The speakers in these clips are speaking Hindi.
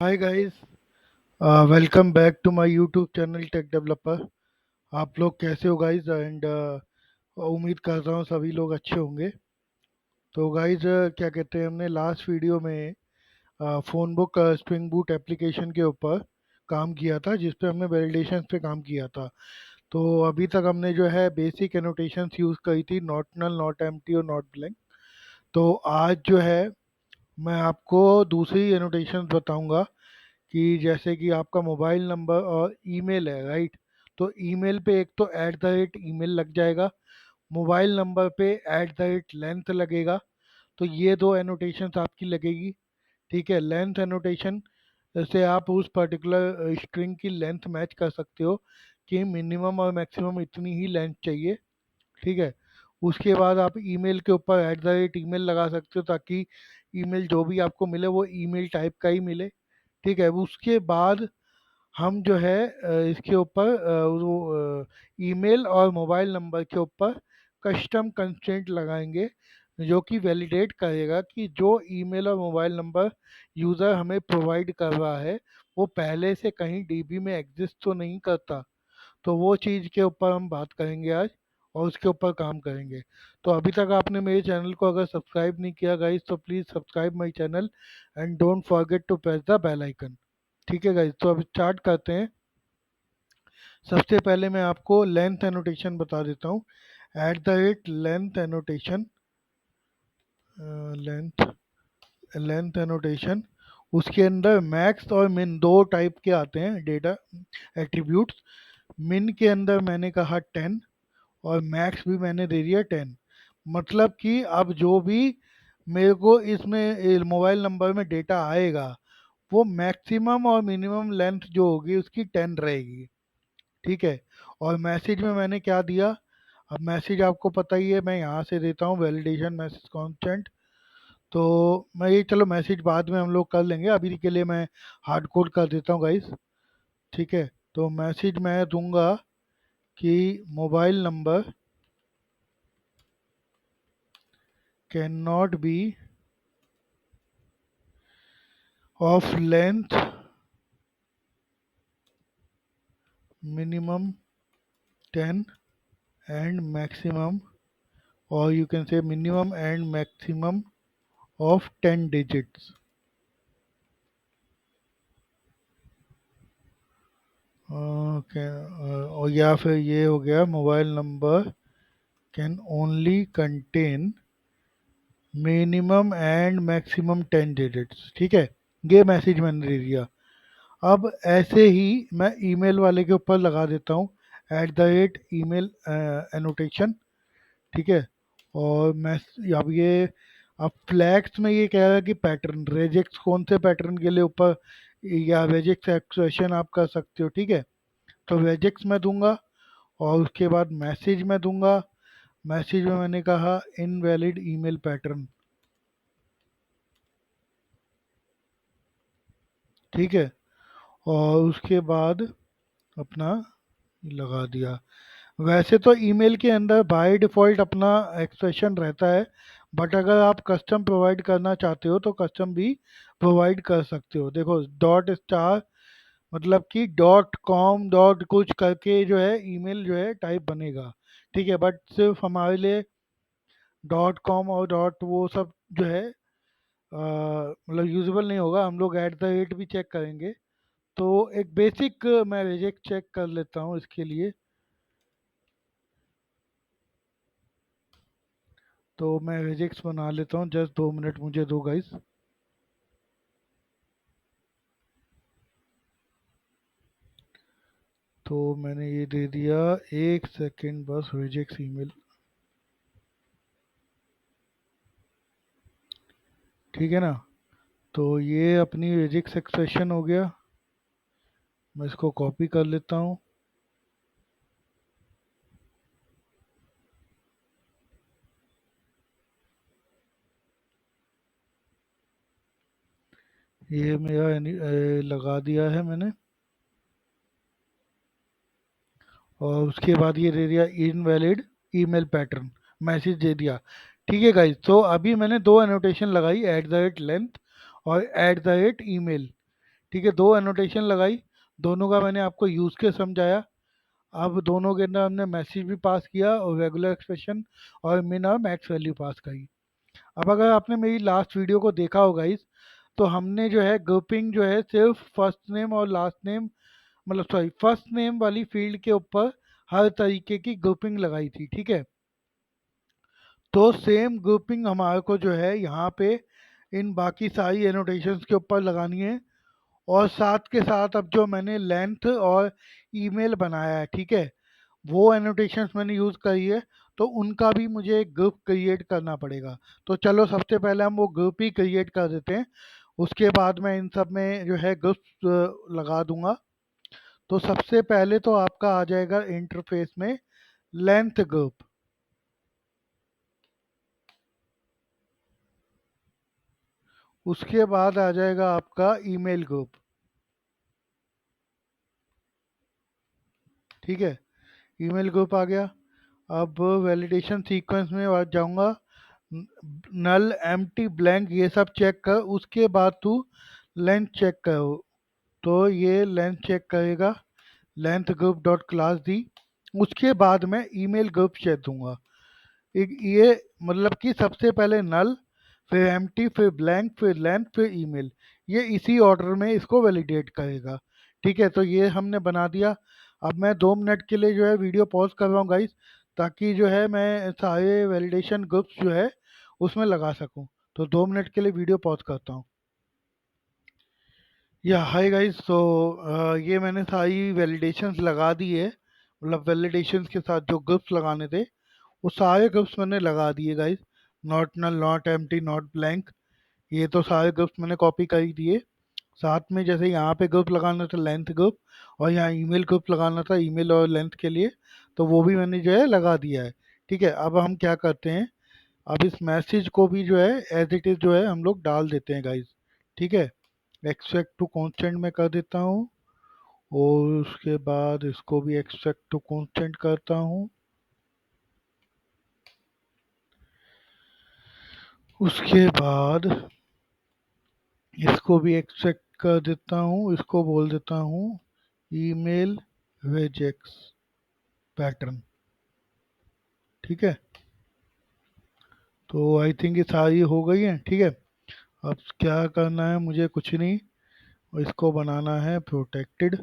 Hi guys, welcome back to my YouTube channel tech developer. आप लोग कैसे हो गाइस? एंड उम्मीद करता हूँ सभी लोग अच्छे होंगे। तो गाइस, क्या कहते हैं, हमने लास्ट वीडियो में phone book spring boot application के ऊपर काम किया था, जिस पे हमने वैलिडेशन पे काम किया था। तो अभी तक हमने जो है बेसिक एनोटेशंस यूज़ करी थी, नॉट नल, नॉट एम्प्टी और नॉट ब्लैंक। तो आज जो है मैं आपको दूसरी एनोटेशंस बताऊंगा कि जैसे कि आपका मोबाइल नंबर और ईमेल है, राइट? तो ईमेल पे एक तो ऐट द रेट ईमेल लग जाएगा, मोबाइल नंबर पे ऐट द रेट लेंथ लगेगा। तो ये दो एनोटेशंस आपकी लगेगी। ठीक है, लेंथ एनोटेशन से आप उस पर्टिकुलर स्ट्रिंग की लेंथ मैच कर सकते हो कि मिनिमम और मैक्सिमम इतनी ही लेंथ चाहिए। ठीक है, उसके बाद आप ईमेल के ऊपर ऐट द रेट ईमेल लगा सकते हो, ताकि ईमेल जो भी आपको मिले वो ईमेल टाइप का ही मिले। ठीक है, उसके बाद हम जो है इसके ऊपर वो ईमेल और मोबाइल नंबर के ऊपर कस्टम कंस्ट्रेंट लगाएंगे, जो कि वैलिडेट करेगा कि जो ईमेल और मोबाइल नंबर यूज़र हमें प्रोवाइड कर रहा है वो पहले से कहीं डीबी में एग्जिस्ट तो नहीं करता। तो वो चीज़ के ऊपर हम बात करेंगे आज, और उसके ऊपर काम करेंगे। तो अभी तक आपने मेरे चैनल को अगर सब्सक्राइब नहीं किया गाइस, तो please subscribe my channel and don't forget to press the bell icon. ठीक है गाइस, तो अभी स्टार्ट करते हैं। सबसे पहले मैं आपको लेंथ एनोटेशन बता देता हूँ। At the rate length annotation, length length annotation, उसके अंदर मैक्स और मिन दो टाइप के आते हैं डेटा एट्रीब्यूट्स। मिन के अंदर मैंने कहा 10 और मैक्स भी मैंने दे दिया 10। मतलब कि अब जो भी मेरे को इसमें मोबाइल नंबर में डेटा आएगा वो मैक्सिमम और मिनिमम लेंथ जो होगी उसकी 10 रहेगी। ठीक है, और मैसेज में मैंने क्या दिया? अब मैसेज आपको पता ही है, मैं यहाँ से देता हूँ वैलिडेशन मैसेज कांस्टेंट। तो मैं ये, चलो मैसेज बाद में हम लोग कर लेंगे, अभी के लिए मैं हार्ड कोड कर देता हूँ गाइस। ठीक है, तो मैसेज मैं दूंगा कि mobile number can not be of length minimum 10 and maximum, or you can say minimum and maximum of 10 digits। Okay, और या फिर ये हो गया mobile number can only contain minimum and maximum 10 digits. ठीक है, ये मैसेज मैंने दे दिया। अब ऐसे ही मैं ईमेल वाले के ऊपर लगा देता हूँ at the rate email annotation. ठीक है, और मैं अब ये, अब फ्लैग्स में ये कह रहा है कि पैटर्न रेजेक्ट्स कौन से पैटर्न के लिए ऊपर, या रेजेक्ट्स एक्सप्रेशन आप कर सकते हो। ठीक है, तो रेजेक्ट्स मैं दूंगा, और उसके बाद मैसेज में दूंगा। मैसेज में मैंने कहा इनवैलिड ईमेल पैटर्न। ठीक है, और उसके बाद अपना लगा दिया। वैसे तो ईमेल के अंदर बाय डिफ़ॉल्ट अपना एक्सप्रेशन रहता है, बट अगर आप कस्टम प्रोवाइड करना चाहते हो तो कस्टम भी प्रोवाइड कर सकते हो। देखो, डॉट स्टार मतलब कि डॉट कॉम डॉट कुछ करके जो है ईमेल जो है टाइप बनेगा। ठीक है, बट सिर्फ हमारे लिए डॉट कॉम और डॉट वो सब जो है मतलब यूजेबल नहीं होगा। हम लोग एट द रेट भी चेक करेंगे। तो एक बेसिक मैं रिजेक्ट चेक कर लेता हूँ इसके लिए। तो मैं रिजेक्ट्स बना लेता हूँ, जस्ट 2 मिनट मुझे दो गाइस। तो मैंने ये दे दिया, एक सेकेंड बस, रिजेक्ट्स ईमेल। ठीक है ना, तो ये अपनी रिजेक्ट्स एक्सप्रेशन हो गया। मैं इसको कॉपी कर लेता हूँ। ये मेरा लगा दिया है मैंने, और उसके बाद ये दे दिया इनवैलिड ईमेल पैटर्न, मैसेज दे दिया। ठीक है गाइस, तो अभी मैंने दो एनोटेशन लगाई, एट द रेट लेंथ और एट द रेट ईमेल। ठीक है, दो एनोटेशन लगाई, दोनों का मैंने आपको यूज़ के समझाया। अब दोनों के अंदर हमने मैसेज भी पास किया और रेगुलर एक्सप्रेशन और मिन और मैक्स वैल्यू पास करी। अब अगर आपने मेरी लास्ट वीडियो को देखा होगा इस, तो हमने जो है ग्रुपिंग जो है सिर्फ फर्स्ट नेम और लास्ट नेम, मतलब सॉरी फर्स्ट नेम वाली फील्ड के ऊपर हर तरीके की ग्रुपिंग लगाई थी। ठीक है, तो सेम ग्रुपिंग हमारे को जो है यहाँ पे इन बाकी सारी एनोटेशंस के ऊपर लगानी है। और साथ के साथ अब जो मैंने लेंथ और ईमेल बनाया है, ठीक है, वो एनोटेशंस मैंने यूज़ करी है, तो उनका भी मुझे एक ग्रुप क्रिएट करना पड़ेगा। तो चलो सबसे पहले हम वो ग्रुप ही क्रिएट कर देते हैं, उसके बाद मैं इन सब में जो है ग्रुप्स लगा दूंगा। तो सबसे पहले तो आपका आ जाएगा इंटरफेस में लेंथ ग्रुप, उसके बाद आ जाएगा आपका ईमेल ग्रुप। ठीक है, ईमेल ग्रुप आ गया। अब वैलिडेशन सीक्वेंस में आ जाऊंगा, नल एम्प्टी ब्लैंक ये सब चेक कर, उसके बाद तू लेंथ चेक करो। तो ये लेंथ चेक करेगा, लेंथ ग्रुप डॉट क्लास दी, उसके बाद मैं ईमेल ग्रुप चेक दूंगा। एक ये मतलब कि सबसे पहले नल, फिर एम्प्टी, फिर ब्लैंक, फिर लेंथ, फिर ईमेल, ये इसी ऑर्डर में इसको वैलिडेट करेगा। ठीक है, तो ये हमने बना दिया। अब मैं 2 मिनट के लिए जो है वीडियो पॉज कर रहा हूँ गाइस, ताकि जो है मैं सारे वैलिडेशन ग्रुप्स जो है उसमें लगा सकूँ। तो 2 मिनट के लिए वीडियो पॉज करता हूँ। या हाय गाइस, तो ये मैंने सारी वैलिडेशंस लगा दी है, मतलब वैलिडेशंस के साथ जो ग्रुप्स लगाने थे वो सारे ग्रुप्स मैंने लगा दिए guys. Not null, not empty, not blank, ये तो सारे ग्रुप्स मैंने कॉपी कर ही दिए। साथ में जैसे यहाँ पे ग्रुप लगाना था लेंथ ग्रुप, और यहाँ ईमेल ग्रुप लगाना था ईमेल और लेंथ के लिए, तो वो भी मैंने जो है लगा दिया है। ठीक है, अब हम क्या करते हैं, अब इस मैसेज को भी जो है एज इट इज़ जो है हम लोग डाल देते हैं गाइस। ठीक है, एक्सट्रैक्ट टू कांस्टेंट में कर देता हूँ, और उसके बाद इसको भी एक्सट्रैक्ट टू कांस्टेंट करता हूँ, उसके बाद इसको भी एक्सट्रैक्ट कर देता हूँ, इसको बोल देता हूँ ईमेल वेजेक्स पैटर्न। ठीक है, तो आई थिंक ये सारी हो गई है। ठीक है, अब क्या करना है मुझे, कुछ नहीं, इसको बनाना है प्रोटेक्टेड,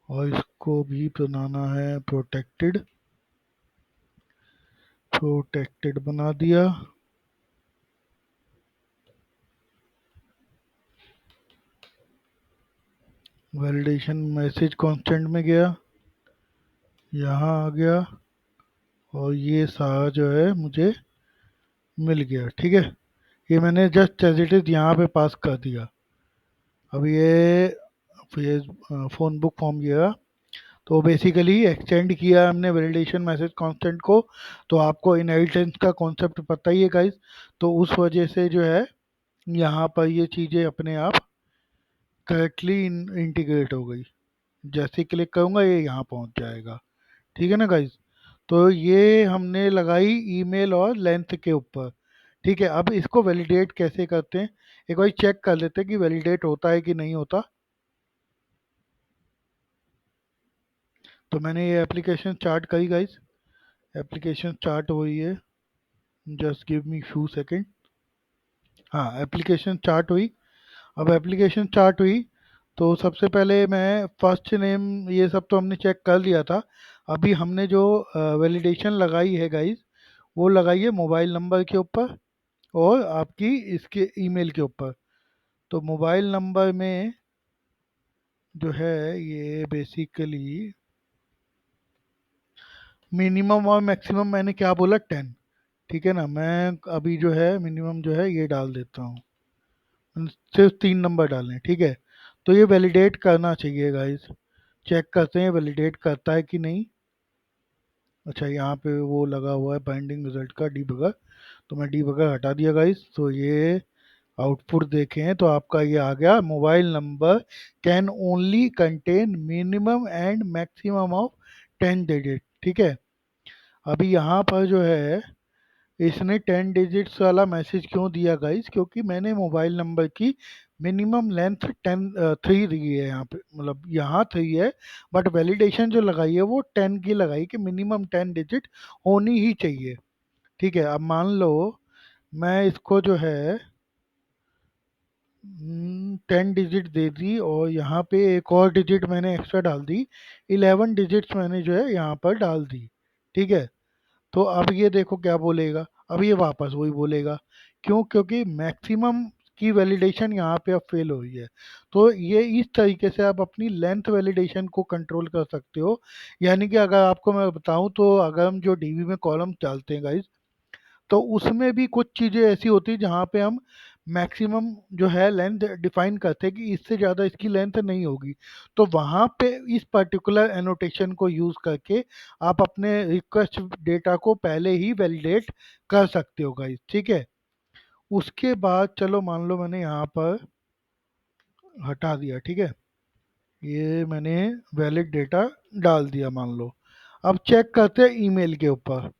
और इसको भी बनाना है प्रोटेक्टेड, प्रोटेक्टेड बना दिया। वैलिडेशन मैसेज कांस्टेंट में गया, यहाँ आ गया, और ये सारा जो है मुझे मिल गया। ठीक है, ये मैंने जस्ट एज इट इज़ यहाँ पे पास कर दिया। अब ये फेस फ़ोन बुक फॉर्म किया, तो बेसिकली एक्सटेंड किया हमने वैलिडेशन मैसेज कांस्टेंट को। तो आपको इनहेरिटेंस का कॉन्सेप्ट पता ही है गाइस, तो उस वजह से जो है यहाँ पर ये चीज़ें अपने आप करेक्टली इंटीग्रेट हो गई। जैसे क्लिक करूँगा ये यहाँ पहुँच जाएगा। ठीक है ना गाइस, तो ये हमने लगाई ईमेल और लेंथ के ऊपर। ठीक है, अब इसको वैलिडेट कैसे करते हैं, एक बार चेक कर लेते हैं कि वैलिडेट होता है कि नहीं होता। तो मैंने ये एप्लीकेशन स्टार्ट करी गाइस, एप्लीकेशन स्टार्ट हुई है, just give me few second. हाँ, एप्लीकेशन स्टार्ट हुई। अब एप्लीकेशन स्टार्ट हुई, तो सबसे पहले मैं फर्स्ट नेम ये सब तो हमने चेक कर लिया था। अभी हमने जो वैलिडेशन लगाई है गाइस, वो लगाई है मोबाइल नंबर के ऊपर और आपकी इसके ईमेल के ऊपर। तो मोबाइल नंबर में जो है ये बेसिकली मिनिमम और मैक्सिमम मैंने क्या बोला, 10। ठीक है ना, मैं अभी जो है मिनिमम जो है ये डाल देता हूँ, सिर्फ 3 नंबर डालने। ठीक है, तो ये वैलिडेट करना चाहिए गाइस, चेक करते हैं वैलिडेट करता है कि नहीं। अच्छा, यहाँ पे वो लगा हुआ है बाइंडिंग रिजल्ट का डीबगर, तो मैं डीबगर हटा दिया गाइस। तो ये आउटपुट देखें तो आपका ये आ गया, mobile number can only contain minimum and maximum of 10 digit. ठीक है, अभी यहाँ पर जो है इसने 10 डिजिट्स वाला मैसेज क्यों दिया गाइस? क्योंकि मैंने मोबाइल नंबर की मिनिमम लेंथ 3 दी है यहाँ पे, मतलब यहाँ 3 है, बट वैलिडेशन जो लगाई है वो 10 की लगाई कि मिनिमम 10 डिजिट होनी ही चाहिए। ठीक है, अब मान लो मैं इसको जो है 10 डिजिट दे दी और यहाँ पे एक और डिजिट मैंने एक्स्ट्रा डाल दी, 11 डिजिट्स मैंने जो है यहाँ पर डाल दी। ठीक है, तो अब ये देखो क्या बोलेगा, अब ये वापस वही बोलेगा। क्यों? क्योंकि मैक्सिमम की वैलिडेशन यहाँ पे अब फेल हुई है। तो ये इस तरीके से आप अपनी लेंथ वैलिडेशन को कंट्रोल कर सकते हो। यानी कि अगर आपको मैं बताऊं तो अगर हम जो डीबी में कॉलम डालते हैं गाइस, तो उसमें भी कुछ चीज़ें ऐसी होती है जहाँ पे हम मैक्सिमम जो है लेंथ डिफाइन करते हैं कि इससे ज़्यादा इसकी लेंथ नहीं होगी। तो वहाँ पे इस पर्टिकुलर एनोटेशन को यूज़ करके आप अपने रिक्वेस्ट डेटा को पहले ही वैलिडेट कर सकते हो गाइस। ठीक है, उसके बाद चलो मान लो मैंने यहाँ पर हटा दिया। ठीक है, ये मैंने वैलिड डेटा डाल दिया मान लो। अब चेक करते हैं ईमेल के ऊपर।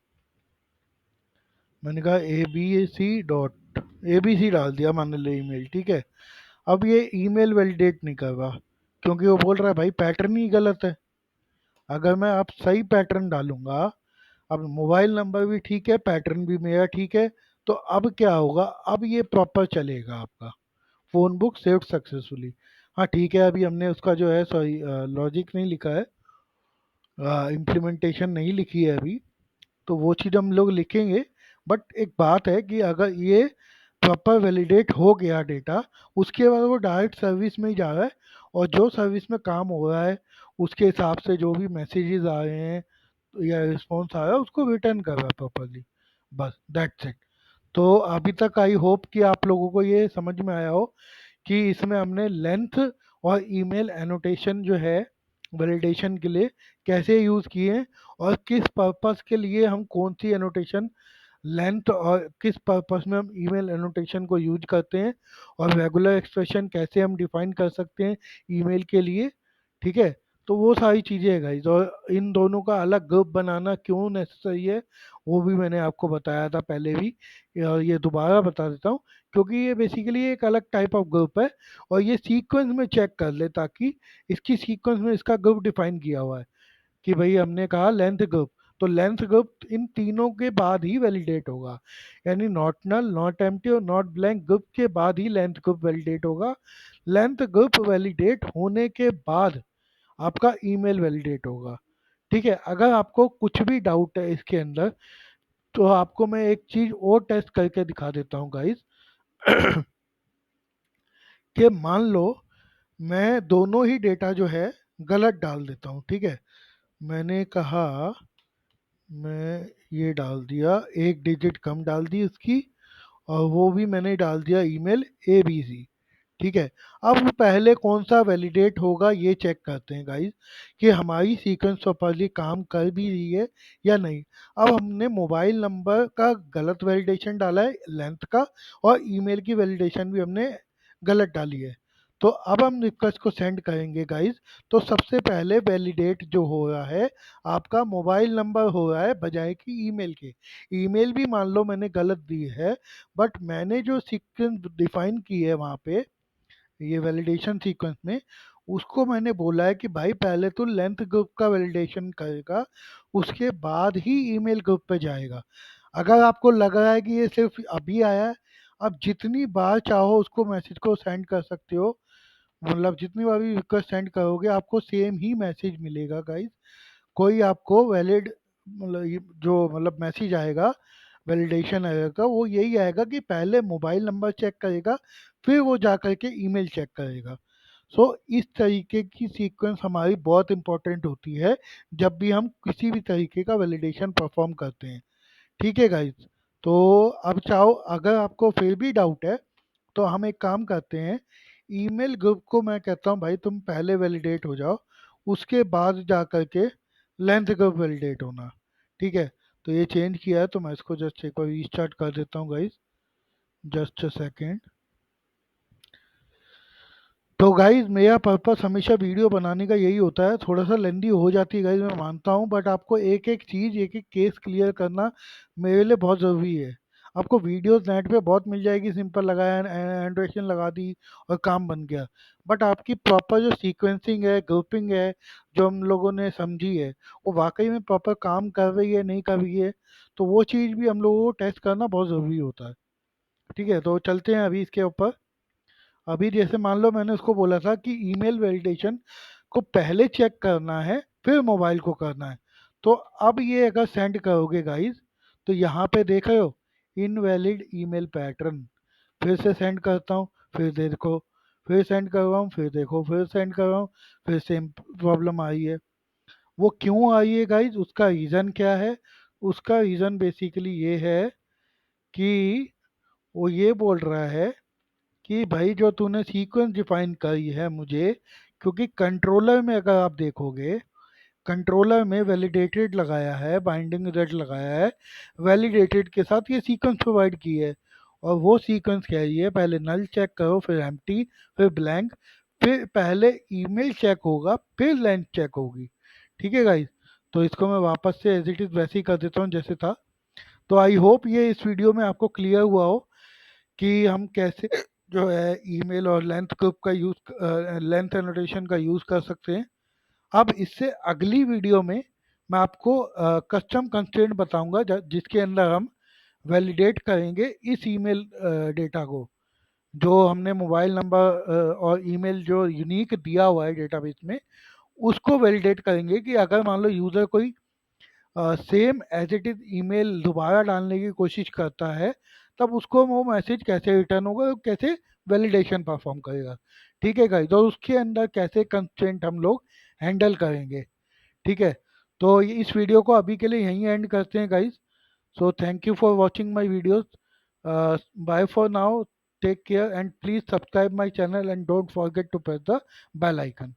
मैंने कहा ABC डाल दिया मान लो ईमेल। ठीक है, अब ये ईमेल वैलिडेट नहीं कर रहा, क्योंकि वो बोल रहा है भाई पैटर्न ही गलत है। अगर मैं आप सही पैटर्न डालूंगा, अब मोबाइल नंबर भी ठीक है, पैटर्न भी मेरा ठीक है, तो अब क्या होगा, अब ये प्रॉपर चलेगा आपका फ़ोन बुक सेव्ड सक्सेसफुली। हाँ ठीक है, अभी हमने उसका जो है सॉरी लॉजिक नहीं लिखा है, इम्प्लीमेंटेशन नहीं लिखी है अभी, तो वो चीज़ हम लोग लिखेंगे। बट एक बात है कि अगर ये प्रॉपर वैलिडेट हो गया डेटा, उसके बाद वो डायरेक्ट सर्विस में ही जा रहा है, और जो सर्विस में काम हो रहा है उसके हिसाब से जो भी मैसेजेस आ रहे हैं या रिस्पॉन्स आ रहा है उसको रिटर्न कर रहा है प्रॉपरली। बस दैट्स इट। तो अभी तक आई होप कि आप लोगों को ये समझ में आया हो कि इसमें हमने लेंथ और ईमेल एनोटेशन जो है वैलिडेशन के लिए कैसे यूज़ किए, और किस पर्पस के लिए हम कौन सी एनोटेशन लेंथ और किस पर्पस में हम ईमेल एनोटेशन को यूज करते हैं, और रेगुलर एक्सप्रेशन कैसे हम डिफाइन कर सकते हैं ईमेल के लिए। ठीक है, तो वो सारी चीज़ें है गाइस, और इन दोनों का अलग ग्रुप बनाना क्यों नेसेसरी है वो भी मैंने आपको बताया था पहले भी, और ये दोबारा बता देता हूँ, क्योंकि ये बेसिकली एक अलग टाइप ऑफ ग्रुप है, और ये सीक्वेंस में चेक कर ले, ताकि इसकी सीक्वेंस में इसका ग्रुप डिफाइन किया हुआ है कि भाई हमने कहा लेंथ ग्रुप, तो लेंथ ग्रुप इन तीनों के बाद ही वैलिडेट होगा। यानी नॉट नल, नॉट एम्प्टी और नॉट ब्लैंक ग्रुप के बाद ही लेंथ ग्रुप वैलिडेट होगा। लेंथ ग्रुप वैलिडेट होने के बाद आपका ईमेल वैलिडेट होगा। ठीक है, अगर आपको कुछ भी डाउट है इसके अंदर, तो आपको मैं एक चीज और टेस्ट करके दिखा देता हूँ गाइस कि मान लो मैं दोनों ही डेटा जो है गलत डाल देता हूँ। ठीक है, मैंने कहा मैं ये डाल दिया, एक डिजिट कम डाल दी उसकी, और वो भी मैंने डाल दिया ईमेल ABC। ठीक है, अब पहले कौन सा वैलिडेट होगा ये चेक करते हैं गाइस कि हमारी सीक्वेंस प्रॉपर्ली काम कर भी रही है या नहीं। अब हमने मोबाइल नंबर का गलत वैलिडेशन डाला है लेंथ का, और ईमेल की वैलिडेशन भी हमने गलत डाली है। तो अब हम रिक्वेस्ट को सेंड करेंगे गाइस, तो सबसे पहले वैलिडेट जो हो रहा है आपका मोबाइल नंबर हो रहा है बजाय कि ईमेल के। ईमेल भी मान लो मैंने गलत दी है, बट मैंने जो सीक्वेंस डिफाइन की है वहाँ पे ये वैलिडेशन सीक्वेंस में, उसको मैंने बोला है कि भाई पहले तो लेंथ ग्रुप का वैलिडेशन करेगा, उसके बाद ही ईमेल ग्रुप पे जाएगा। अगर आपको लग रहा है कि ये सिर्फ अभी आया है, आप जितनी बार चाहो उसको मैसेज को सेंड कर सकते हो, मतलब जितनी बार भी रिक्वेस्ट सेंड करोगे आपको सेम ही मैसेज मिलेगा गाइस। कोई आपको वैलिड मतलब जो मतलब मैसेज आएगा, वैलिडेशन आएगा, वो यही आएगा कि पहले मोबाइल नंबर चेक करेगा, फिर वो जा करके ईमेल चेक करेगा। सो इस तरीके की सीक्वेंस हमारी बहुत इंपॉर्टेंट होती है जब भी हम किसी भी तरीके का वैलिडेशन परफॉर्म करते हैं। ठीक है गाइज, तो अब चाहो अगर आपको फिर भी डाउट है, तो हम एक काम करते हैं, ईमेल ग्रुप को मैं कहता हूँ भाई तुम पहले वैलिडेट हो जाओ, उसके बाद जा करके लेंथ ग्रुप वैलिडेट होना। ठीक है, तो ये चेंज किया है, तो मैं इसको जस्ट एक बार रीस्टार्ट कर देता हूँ गाइज, जस्ट अ सेकेंड। तो गाइज मेरा पर्पस हमेशा वीडियो बनाने का यही होता है, थोड़ा सा लेंदी हो जाती है गाइज मैं मानता हूँ, बट आपको एक एक चीज़ एक एक केस क्लियर करना मेरे लिए बहुत ज़रूरी है। आपको वीडियोस नेट पे बहुत मिल जाएगी, सिंपल लगाया एंड्रेशन लगा दी और काम बन गया। बट आपकी प्रॉपर जो सीक्वेंसिंग है, ग्रुपिंग है, जो हम लोगों ने समझी है, वो वाकई में प्रॉपर काम कर रही है नहीं कर रही है, तो वो चीज़ भी हम लोगों को टेस्ट करना बहुत ज़रूरी होता है। ठीक है, तो चलते हैं अभी इसके ऊपर। अभी जैसे मान लो मैंने उसको बोला था कि ईमेल वैलिडेशन को पहले चेक करना है फिर मोबाइल को करना है। तो अब ये अगर सेंड करोगे गाइस, तो यहाँ पे देख रहे हो इनवैलिड ईमेल पैटर्न। फिर से सेंड करता हूँ, फिर देखो, फिर सेंड कर रहा हूँ, फिर देखो, फिर सेंड कर रहा हूँ, फिर सेम प्रॉब्लम आई है। वो क्यों आई है गाइस, उसका रीज़न क्या है? उसका रीज़न बेसिकली ये है कि वो ये बोल रहा है कि भाई जो तूने सीक्वेंस डिफाइन करी है मुझे, क्योंकि कंट्रोलर में अगर आप देखोगे, कंट्रोलर में वैलिडेटेड लगाया है, बाइंडिंग रिजल्ट लगाया है, वैलिडेटेड के साथ ये सीक्वेंस प्रोवाइड की है। और वो सीक्वेंस क्या है, ये पहले नल चेक करो, फिर एम्प्टी, फिर ब्लैंक, फिर पहले ईमेल चेक होगा, फिर लेंथ चेक होगी। ठीक है गाइस, तो इसको मैं वापस से एज इट इज़ वैसे ही कर देता हूँ जैसे था। तो आई होप ये इस वीडियो में आपको क्लियर हुआ हो कि हम कैसे जो है ईमेल और लेंथ ग्रुप का यूज़, लेंथ एनोटेशन का यूज़ कर सकते हैं। अब इससे अगली वीडियो में मैं आपको कस्टम कंस्ट्रेंट बताऊंगा जिसके अंदर हम वैलिडेट करेंगे इस ईमेल डेटा को, जो हमने मोबाइल नंबर और ईमेल जो यूनिक दिया हुआ है डेटाबेस में, उसको वैलिडेट करेंगे कि अगर मान लो यूज़र कोई same as it is email दोबारा डालने की कोशिश करता है, तब उसको वो मैसेज कैसे रिटर्न होगा और कैसे वैलिडेशन परफॉर्म करेगा। ठीक है गाइस, और उसके अंदर कैसे कंस्ट्रेंट हम लोग हैंडल करेंगे। ठीक है, तो इस वीडियो को अभी के लिए यहीं एंड करते हैं guys. So thank you for watching my videos. Bye for now, take care and please subscribe my channel and don't forget to press the bell icon.